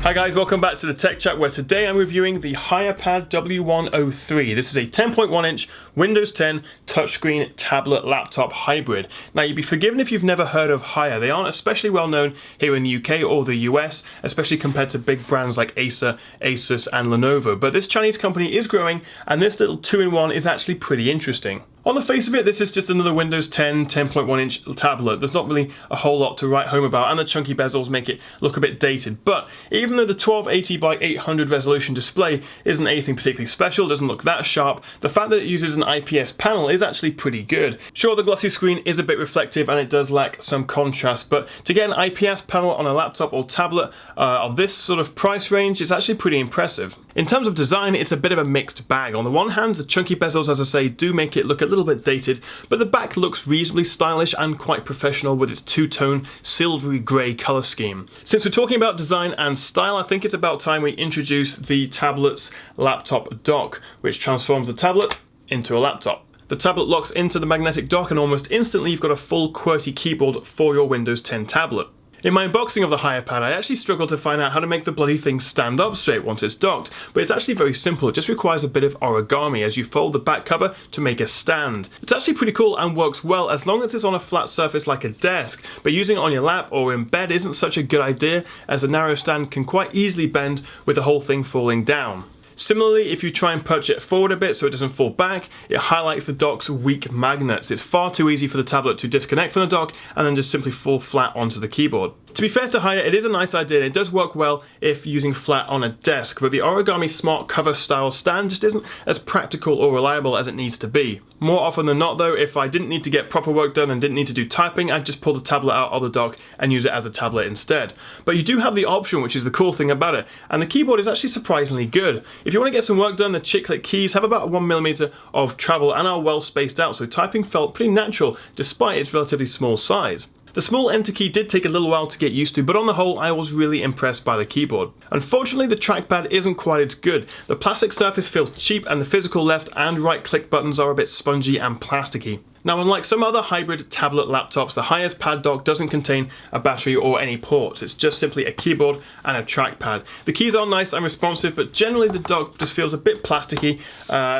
Hi guys, welcome back to the Tech Chat, where today I'm reviewing the Haier Pad W103. This is a 10.1 inch Windows 10 touchscreen tablet laptop hybrid. Now you'd be forgiven if you've never heard of Haier. They aren't especially well known here in the UK or the US, especially compared to big brands like Acer, Asus and Lenovo. But this Chinese company is growing, and this little 2-in-1 is actually pretty interesting. On the face of it, this is just another Windows 10 10.1 inch tablet. There's not really a whole lot to write home about, and the chunky bezels make it look a bit dated. But even though the 1280 by 800 resolution display isn't anything particularly special, doesn't look that sharp, the fact that it uses an IPS panel is actually pretty good. Sure, the glossy screen is a bit reflective and it does lack some contrast, but to get an IPS panel on a laptop or tablet of this sort of price range is actually pretty impressive. In terms of design, it's a bit of a mixed bag. On the one hand, the chunky bezels, as I say, do make it look a little bit dated, but the back looks reasonably stylish and quite professional with its two-tone silvery grey colour scheme. Since we're talking about design and style, I think it's about time we introduce the tablet's laptop dock, which transforms the tablet into a laptop. The tablet locks into the magnetic dock, and almost instantly you've got a full QWERTY keyboard for your Windows 10 tablet. In my unboxing of the Haier Pad, I actually struggled to find out how to make the bloody thing stand up straight once it's docked, but it's actually very simple. It just requires a bit of origami as you fold the back cover to make a stand. It's actually pretty cool and works well as long as it's on a flat surface like a desk, but using it on your lap or in bed isn't such a good idea, as the narrow stand can quite easily bend with the whole thing falling down. Similarly, if you try and perch it forward a bit so it doesn't fall back, it highlights the dock's weak magnets. It's far too easy for the tablet to disconnect from the dock and then just simply fall flat onto the keyboard. To be fair to Haier, it is a nice idea and it does work well if using flat on a desk, but the origami smart cover style stand just isn't as practical or reliable as it needs to be. More often than not though, if I didn't need to get proper work done and didn't need to do typing, I'd just pull the tablet out of the dock and use it as a tablet instead. But you do have the option, which is the cool thing about it, and the keyboard is actually surprisingly good. If you want to get some work done, the chick-click keys have about 1mm of travel and are well spaced out, so typing felt pretty natural despite its relatively small size. The small enter key did take a little while to get used to, but on the whole I was really impressed by the keyboard. Unfortunately, the trackpad isn't quite as good. The plastic surface feels cheap and the physical left and right click buttons are a bit spongy and plasticky. Now, unlike some other hybrid tablet laptops, the Haier Pad dock doesn't contain a battery or any ports. It's just simply a keyboard and a trackpad. The keys are nice and responsive, but generally the dock just feels a bit plasticky,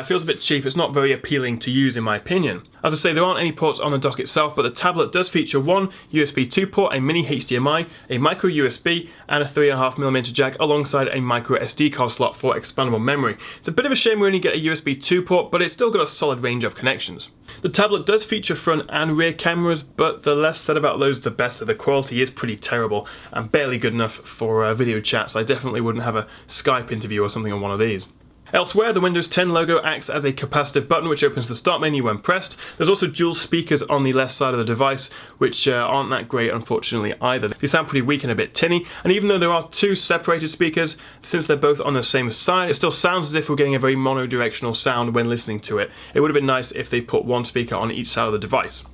feels a bit cheap. It's not very appealing to use in my opinion. As I say, there aren't any ports on the dock itself, but the tablet does feature one USB 2 port, a mini HDMI, a micro USB, and a 3.5mm jack alongside a micro SD card slot for expandable memory. It's a bit of a shame we only get a USB 2 port, but it's still got a solid range of connections. The tablet does feature front and rear cameras, but the less said about those the better. The quality is pretty terrible and barely good enough for video chats. I definitely wouldn't have a Skype interview or something on one of these. Elsewhere, the Windows 10 logo acts as a capacitive button which opens the start menu when pressed. There's also dual speakers on the left side of the device, which aren't that great unfortunately either. They sound pretty weak and a bit tinny, and even though there are two separated speakers, since they're both on the same side, it still sounds as if we're getting a very monodirectional sound when listening to it. It would have been nice if they put one speaker on each side of the device.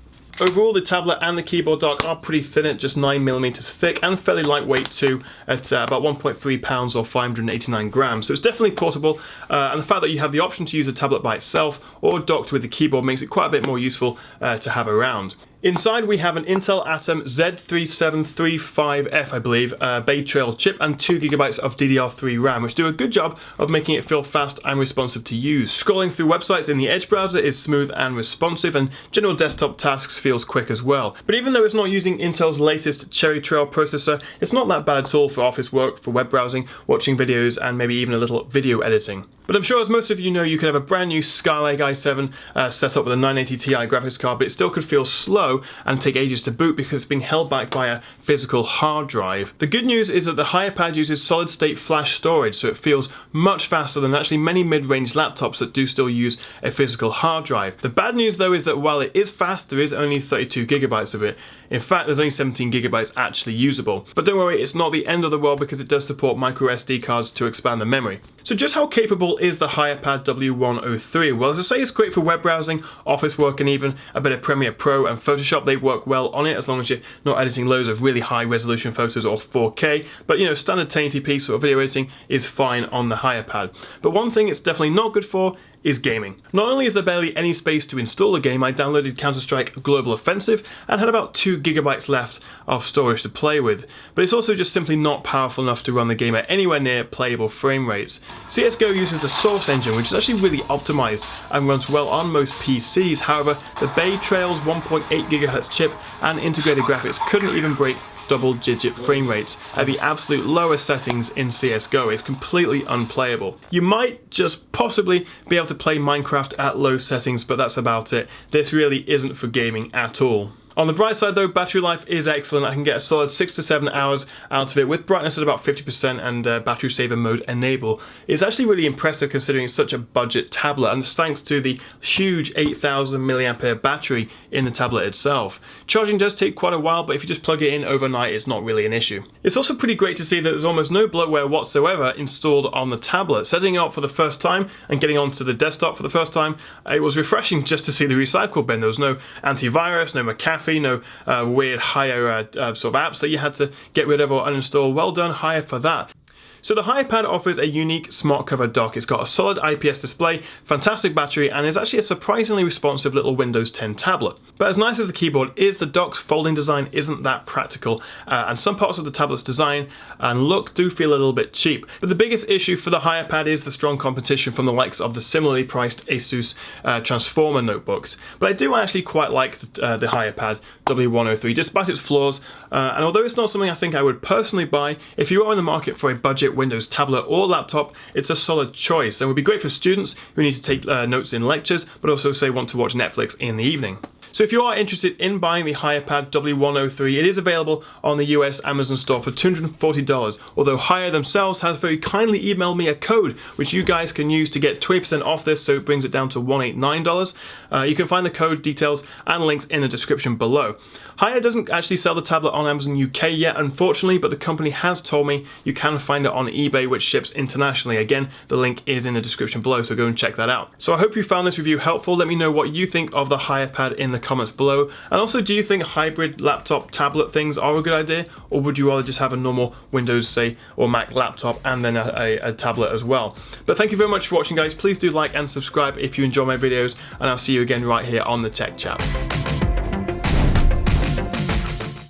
Overall, the tablet and the keyboard dock are pretty thin at just 9mm thick and fairly lightweight too, at about 1.3 pounds or 589 grams, so it's definitely portable, and the fact that you have the option to use the tablet by itself or docked with the keyboard makes it quite a bit more useful to have around. Inside we have an Intel Atom Z3735F, I believe, Bay Trail chip and 2GB of DDR3 RAM, which do a good job of making it feel fast and responsive to use. Scrolling through websites in the Edge browser is smooth and responsive, and general desktop tasks feels quick as well. But even though it's not using Intel's latest Cherry Trail processor, it's not that bad at all for office work, for web browsing, watching videos, and maybe even a little video editing. But I'm sure, as most of you know, you could have a brand new Skylake i7 set up with a 980 Ti graphics card, but it still could feel slow and take ages to boot because it's being held back by a physical hard drive. The good news is that the Haier Pad uses solid-state flash storage, so it feels much faster than actually many mid-range laptops that do still use a physical hard drive. The bad news though is that while it is fast, there is only 32GB of it. In fact, there's only 17GB actually usable. But don't worry, it's not the end of the world because it does support micro SD cards to expand the memory. So just how capable is the Haier Pad W103? Well, as I say, it's great for web browsing, office work, and even a bit of Premiere Pro and Photoshop. They work well on it as long as you're not editing loads of really high resolution photos or 4K. But you know, standard 1080p sort of video editing is fine on the Haier Pad. But one thing it's definitely not good for is gaming. Not only is there barely any space to install a game, I downloaded Counter-Strike Global Offensive and had about 2 GB left of storage to play with, but it's also just simply not powerful enough to run the game at anywhere near playable frame rates. CSGO uses the Source engine, which is actually really optimized and runs well on most PCs. However, the Bay Trail's 1.8 GHz chip and integrated graphics couldn't even break double-digit frame rates at the absolute lowest settings in CSGO. It's completely unplayable. You might just possibly be able to play Minecraft at low settings, but that's about it. This really isn't for gaming at all. On the bright side though, battery life is excellent. I can get a solid 6 to 7 hours out of it with brightness at about 50% and battery saver mode enable. It's actually really impressive considering it's such a budget tablet, and it's thanks to the huge 8000 mAh battery in the tablet itself. Charging does take quite a while, but if you just plug it in overnight, it's not really an issue. It's also pretty great to see that there's almost no bloatware whatsoever installed on the tablet. Setting it up for the first time and getting onto the desktop for the first time, it was refreshing just to see the recycle bin. There was no antivirus, no McAfee, no weird Haier sort of apps that you had to get rid of or uninstall. Well done, Haier, for that. So the Haier Pad offers a unique smart cover dock. It's got a solid IPS display, fantastic battery, and is actually a surprisingly responsive little Windows 10 tablet. But as nice as the keyboard is, the dock's folding design isn't that practical, and some parts of the tablet's design and look do feel a little bit cheap. But the biggest issue for the Haier Pad is the strong competition from the likes of the similarly priced Asus Transformer notebooks. But I do actually quite like the Haier Pad W103, despite its flaws, and although it's not something I think I would personally buy, if you are in the market for a budget Windows tablet or laptop, it's a solid choice and would be great for students who need to take notes in lectures, but also say want to watch Netflix in the evening. So if you are interested in buying the Haier Pad W103, it is available on the US Amazon store for $240, although Haier themselves has very kindly emailed me a code which you guys can use to get 20% off this, so it brings it down to $189. You can find the code details and links in the description below. Haier doesn't actually sell the tablet on Amazon UK yet, unfortunately, but the company has told me you can find it on eBay, which ships internationally. Again, the link is in the description below, so go and check that out. So I hope you found this review helpful. Let me know what you think of the Haier Pad in the comments below, and also, do you think hybrid laptop tablet things are a good idea, or would you rather just have a normal Windows, say, or Mac laptop and then a tablet as well? But thank you very much for watching, guys. Please do like and subscribe if you enjoy my videos, and I'll see you again right here on the Tech Chap.